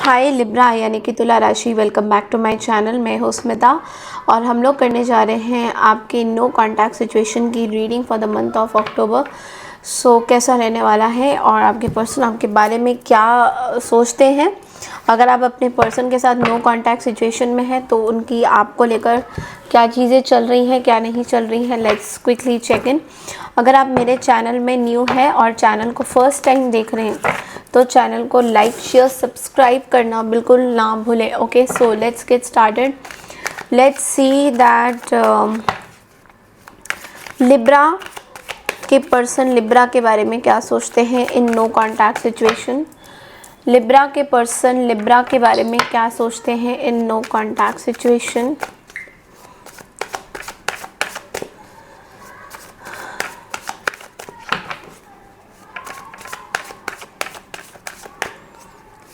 हाय Libra यानी कि तुला राशि, welcome back to my channel. मैं हूँ स्मिता और हम लोग करने जा रहे हैं आपके नो कॉन्टैक्ट सिचुएशन की reading for the month of October. So कैसा रहने वाला है और आपके पर्सन आपके बारे में क्या सोचते हैं। अगर आप अपने पर्सन के साथ नो कॉन्टैक्ट सिचुएशन में हैं तो उनकी आपको लेकर क्या चीज़ें चल रही हैं, क्या नहीं चल रही हैं। Let's quickly check in. अगर आप मेरे चैनल में न्यू है और चैनल को फर्स्ट टाइम देख रहे हैं तो चैनल को लाइक शेयर सब्सक्राइब करना बिल्कुल ना भूलें। Okay, so let's get started. Let's see that Libra के पर्सन लिब्रा के बारे में क्या सोचते हैं in no contact situation. Libra के पर्सन लिब्रा के बारे में क्या सोचते हैं in no contact situation.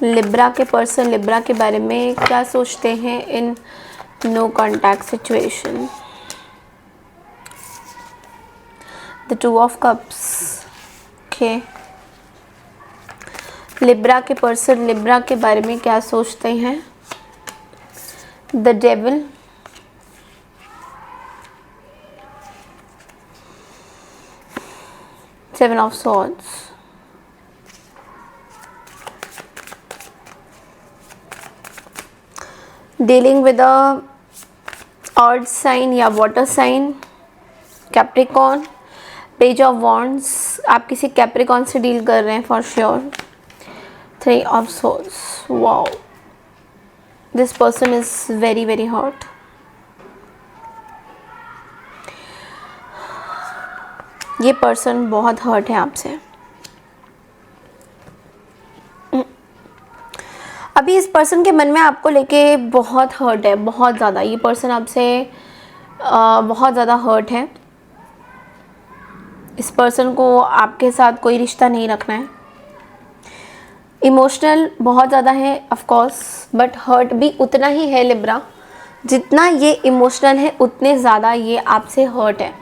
Libra के पर्सन लिब्रा के बारे में क्या सोचते हैं in no contact situation. The two of cups. Okay, Libra के पर्सन लिब्रा के बारे में क्या सोचते हैं। The devil, seven of swords, dealing with a earth sign या water sign, Capricorn, page of wands. आप किसी कैप्रिकॉन से डील कर रहे हैं for sure. Three of swords. Wow, this person is very very hurt. ये पर्सन बहुत हर्ट है आपसे। अभी इस पर्सन के मन में आपको लेके बहुत हर्ट है, बहुत ज़्यादा। ये पर्सन आपसे बहुत ज़्यादा हर्ट है। इस पर्सन को आपके साथ कोई रिश्ता नहीं रखना है। इमोशनल बहुत ज़्यादा है ऑफ कोर्स, बट हर्ट भी उतना ही है लिब्रा। जितना ये इमोशनल है उतने ज़्यादा ये आपसे हर्ट है।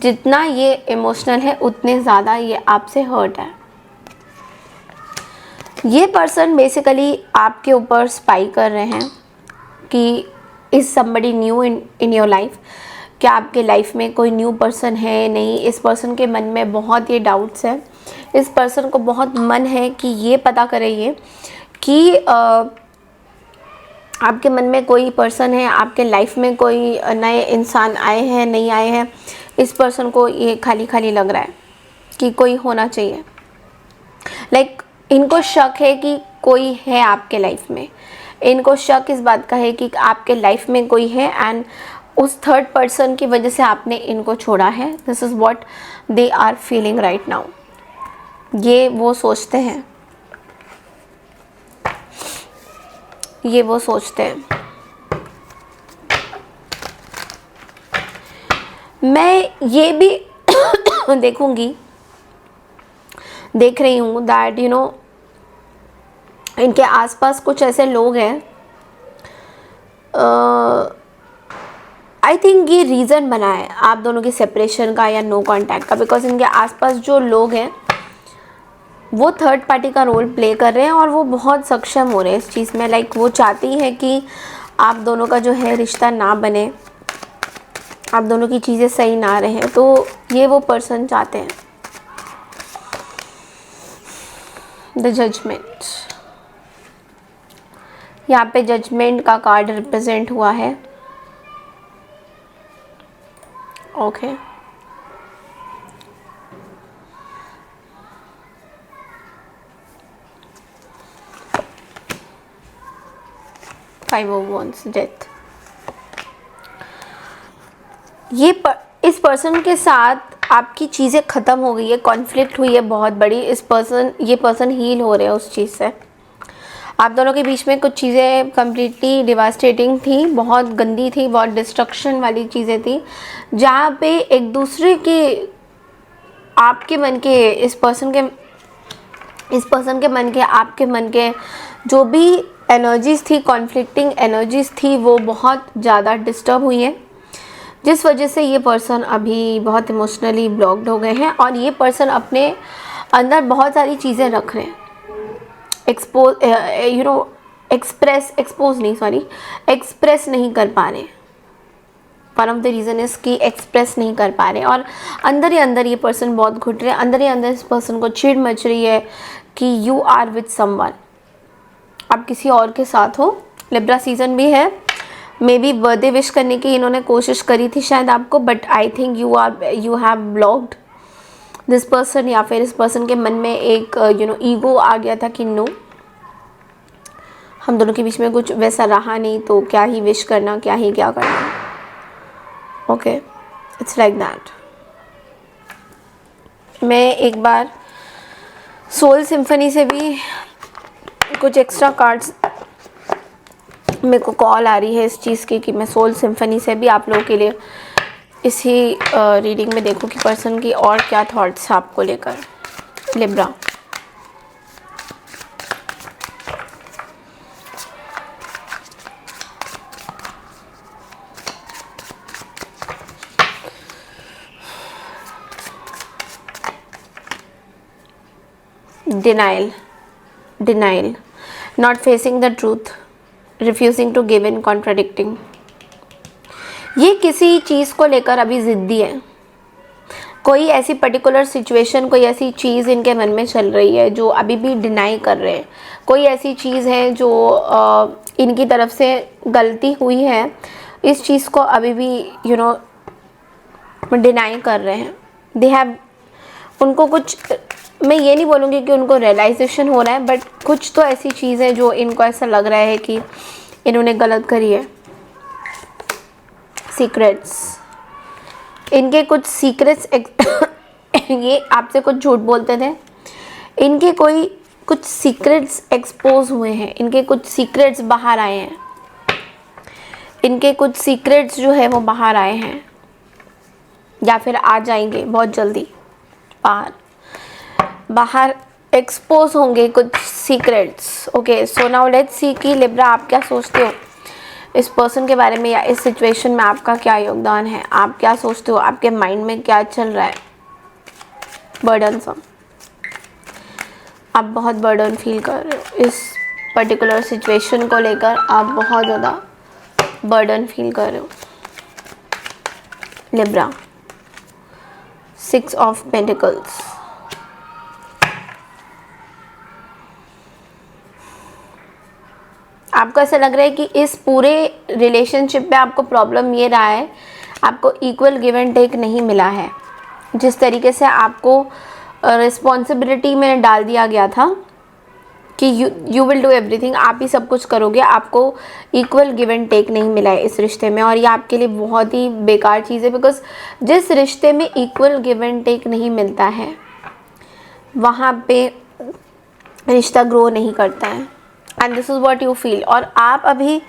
जितना ये इमोशनल है उतने ज़्यादा ये आपसे हर्ट है। ये पर्सन बेसिकली आपके ऊपर स्पाई कर रहे हैं कि is somebody new in your life. क्या आपके लाइफ में कोई न्यू पर्सन है, नहीं। इस पर्सन के मन में बहुत ये डाउट्स है। इस पर्सन को बहुत मन है कि ये पता करे ये कि आपके मन में कोई पर्सन है, आपके लाइफ में कोई नए इंसान आए हैं, नहीं आए हैं। इस पर्सन को ये खाली खाली लग रहा है कि कोई होना चाहिए। लाइक इनको शक है कि कोई है आपके लाइफ में। इनको शक इस बात का है कि आपके लाइफ में कोई है एंड उस थर्ड पर्सन की वजह से आपने इनको छोड़ा है। This is what they are feeling right now. ये वो सोचते हैं, ये वो सोचते हैं। मैं ये भी देख रही हूँ दैट यू नो इनके आसपास कुछ ऐसे लोग हैं। आई थिंक ये रीज़न बना है आप दोनों की सेपरेशन का या नो कांटेक्ट का, बिकॉज इनके आसपास जो लोग हैं वो थर्ड पार्टी का रोल प्ले कर रहे हैं और वो बहुत सक्षम हो रहे हैं इस चीज़ में। लाइक वो चाहती है कि आप दोनों का जो है रिश्ता ना बने, आप दोनों की चीज़ें सही ना रहें। तो ये वो पर्सन चाहते हैं। द जजमेंट, यहाँ पे जजमेंट का कार्ड रिप्रेजेंट हुआ है। Okay, five of wands, death. इस पर्सन के साथ आपकी चीज़ें ख़त्म हो गई है, कॉन्फ्लिक्ट हुई है बहुत बड़ी। ये पर्सन हील हो रहे हैं उस चीज़ से। आप दोनों के बीच में कुछ चीज़ें कम्प्लीटली डिवास्टेटिंग थी, बहुत गंदी थी, बहुत डिस्ट्रक्शन वाली चीज़ें थी, जहाँ पे एक दूसरे की आपके मन के इस पर्सन के मन के आपके मन के जो भी एनर्जीज़ थी, कॉन्फ्लिक्टिंग एनर्जीज़ थी, वो बहुत ज़्यादा डिस्टर्ब हुई है, जिस वजह से ये पर्सन अभी बहुत इमोशनली ब्लॉक्ड हो गए हैं और ये पर्सन अपने अंदर बहुत सारी चीज़ें रख रहे हैं। एक्सप्रेस नहीं कर पा रहे। One of the reason is कि एक्सप्रेस नहीं कर पा रहे, और अंदर ही अंदर ये पर्सन बहुत घुट रहे हैं, अंदर ही अंदर इस पर्सन को चिढ़ मच रही है कि यू आर विथ समवन, आप किसी और के साथ हो। लिब्रा सीज़न भी है, मे बी बर्थडे विश करने की इन्होंने कोशिश करी थी शायद आपको, but I think you have blocked this person, या फिर इस पर्सन के मन में एक ईगो आ गया था कि नो, हम दोनों के बीच में कुछ वैसा रहा नहीं, तो क्या ही विश करना, क्या करना। Okay, it's like that. मैं एक बार सोल सिम्फनी से भी कुछ एक्स्ट्रा कार्ड्स, मेरे को कॉल आ रही है इस चीज़ की कि मैं सोल सिम्फनी से भी आप लोगों के लिए इसी रीडिंग में देखूं कि पर्सन की और क्या थॉट्स आपको लेकर। Libra, denial, not facing the truth, refusing to give in, contradicting. ये किसी चीज़ को लेकर अभी ज़िद्दी है, कोई ऐसी पर्टिकुलर सिचुएशन, कोई ऐसी चीज़ इनके मन में चल रही है जो अभी भी डिनाई कर रहे हैं। कोई ऐसी चीज़ है जो इनकी तरफ से गलती हुई है, इस चीज़ को अभी भी डिनाई कर रहे हैं। दे हैव, उनको कुछ, मैं ये नहीं बोलूँगी कि उनको रियलाइजेशन हो रहा है, बट कुछ तो ऐसी चीज़ है जो इनको ऐसा लग रहा है कि इन्होंने गलत करी है। सीक्रेट्स, इनके कुछ सीक्रेट्स ये आपसे कुछ झूठ बोलते थे, इनके कुछ सीक्रेट्स एक्सपोज हुए हैं, इनके कुछ सीक्रेट्स बाहर आए हैं, इनके कुछ सीक्रेट्स जो है वो बाहर आए हैं, या फिर आ जाएंगे बहुत जल्दी बाहर एक्सपोज होंगे कुछ secrets. Okay, so now let's see कि लिब्रा आप क्या सोचते हो इस पर्सन के बारे में, या इस सिचुएशन में आपका क्या योगदान है, आप क्या सोचते हो, आपके माइंड में क्या चल रहा है। बर्डनसम, आप बहुत बर्डन फील कर रहे हो इस पर्टिकुलर सिचुएशन को लेकर, आप बहुत ज़्यादा बर्डन फील कर रहे हो। लिब्रा, 6 ऑफ पेंटिकल्स, आपको ऐसा लग रहा है कि इस पूरे रिलेशनशिप में आपको प्रॉब्लम ये रहा है, आपको इक्वल गिव एंड टेक नहीं मिला है। जिस तरीके से आपको रिस्पॉन्सिबिलिटी में डाल दिया गया था कि यू विल डू एवरीथिंग, आप ही सब कुछ करोगे, आपको इक्वल गिव एंड टेक नहीं मिला है इस रिश्ते में, और ये आपके लिए बहुत ही बेकार चीज़ है। बिकॉज जिस रिश्ते में इक्वल गिव एंड टेक नहीं मिलता है, वहाँ पे रिश्ता ग्रो नहीं करता है, and this is what you feel. और आप अभी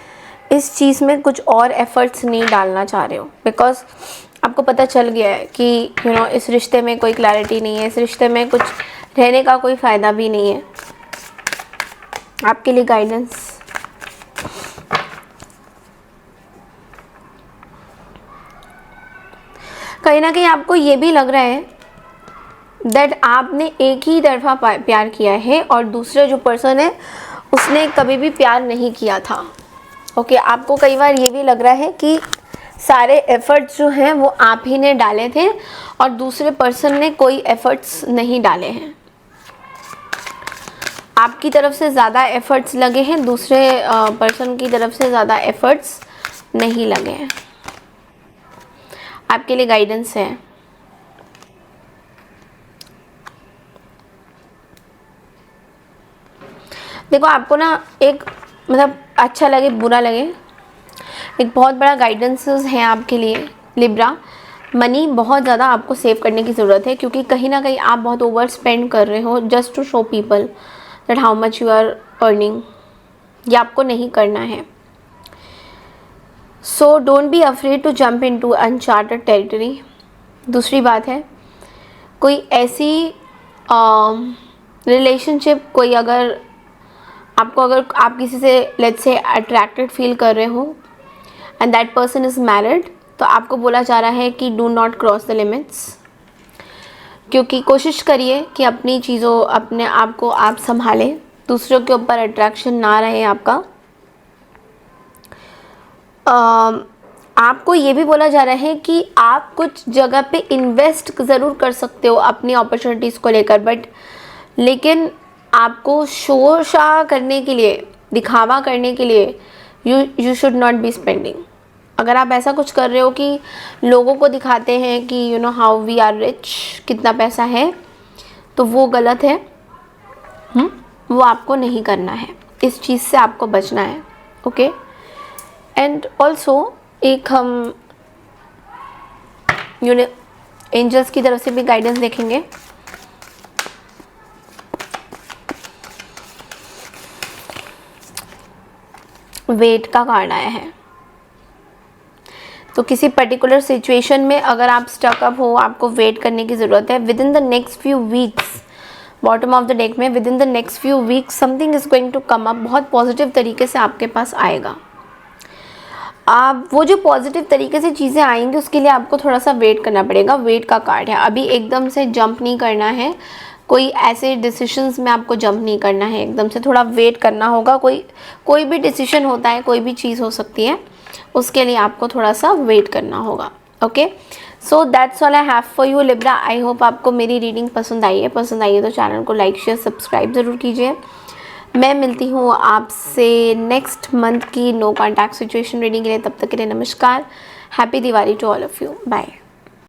इस चीज़ में कुछ और एफर्ट्स नहीं डालना चाह रहे हो, बिकॉज आपको पता चल गया है कि इस रिश्ते में कोई क्लैरिटी नहीं है, इस रिश्ते में कुछ रहने का कोई फ़ायदा भी नहीं है। आपके लिए गाइडेंस, कहीं ना कहीं आपको ये भी लग रहा है दैट आपने एक ही तरफा प्यार किया है, और दूसरा जो पर्सन है उसने कभी भी प्यार नहीं किया था। ओके, आपको कई बार ये भी लग रहा है कि सारे एफ़र्ट्स जो हैं वो आप ही ने डाले थे, और दूसरे पर्सन ने कोई एफ़र्ट्स नहीं डाले हैं। आपकी तरफ से ज़्यादा एफ़र्ट्स लगे हैं, दूसरे पर्सन की तरफ से ज़्यादा एफ़र्ट्स नहीं लगे हैं। आपके लिए गाइडेंस है। देखो, आपको ना एक मतलब अच्छा लगे बुरा लगे, एक बहुत बड़ा गाइडेंसेस है आपके लिए लिब्रा। मनी बहुत ज़्यादा आपको सेव करने की ज़रूरत है, क्योंकि कहीं ना कहीं आप बहुत ओवर स्पेंड कर रहे हो just to show people that how much you are earning. ये आपको नहीं करना है। So don't be afraid to jump into uncharted territory. दूसरी बात है, कोई ऐसी रिलेशनशिप, कोई अगर आप किसी से लेट्स से अट्रैक्टेड फील कर रहे हो and that person is married, तो आपको बोला जा रहा है कि do not cross the limits. क्योंकि कोशिश करिए कि अपनी चीज़ों, अपने आप को आप संभालें, दूसरों के ऊपर अट्रैक्शन ना रहे आपका। आपको ये भी बोला जा रहा है कि आप कुछ जगह पे इन्वेस्ट ज़रूर कर सकते हो अपनी अपॉर्चुनिटीज़ को लेकर, बट लेकिन आपको शोर शाह करने के लिए, दिखावा करने के लिए you should not be spending. अगर आप ऐसा कुछ कर रहे हो कि लोगों को दिखाते हैं कि you know how we are rich, कितना पैसा है, तो वो गलत है। वो आपको नहीं करना है, इस चीज़ से आपको बचना है। ओके, एंड ऑल्सो एक हम एंजल्स की तरफ से भी गाइडेंस देखेंगे। वेट का कार्ड आया है, तो किसी पर्टिकुलर सिचुएशन में अगर आप स्टक अप हो, आपको वेट करने की ज़रूरत है। Within the next few weeks, bottom of the deck में within the next few weeks something is going to come up, बहुत पॉजिटिव तरीके से आपके पास आएगा। आप वो जो पॉजिटिव तरीके से चीज़ें आएंगी उसके लिए आपको थोड़ा सा वेट करना पड़ेगा। वेट का कार्ड है, अभी एकदम से जंप नहीं करना है, कोई ऐसे डिसीशंस में आपको जंप नहीं करना है, एकदम से थोड़ा वेट करना होगा। कोई भी डिसीजन होता है, कोई भी चीज़ हो सकती है, उसके लिए आपको थोड़ा सा वेट करना होगा। Okay, so that's all I have for you Libra. I hope आपको मेरी रीडिंग पसंद आई है। पसंद आई है तो चैनल को लाइक शेयर सब्सक्राइब ज़रूर कीजिए। मैं मिलती हूँ आपसे नेक्स्ट मंथ की नो कॉन्टैक्ट सिचुएशन रीडिंग के लिए। तब तक के लिए नमस्कार, happy Diwali to all of you, bye.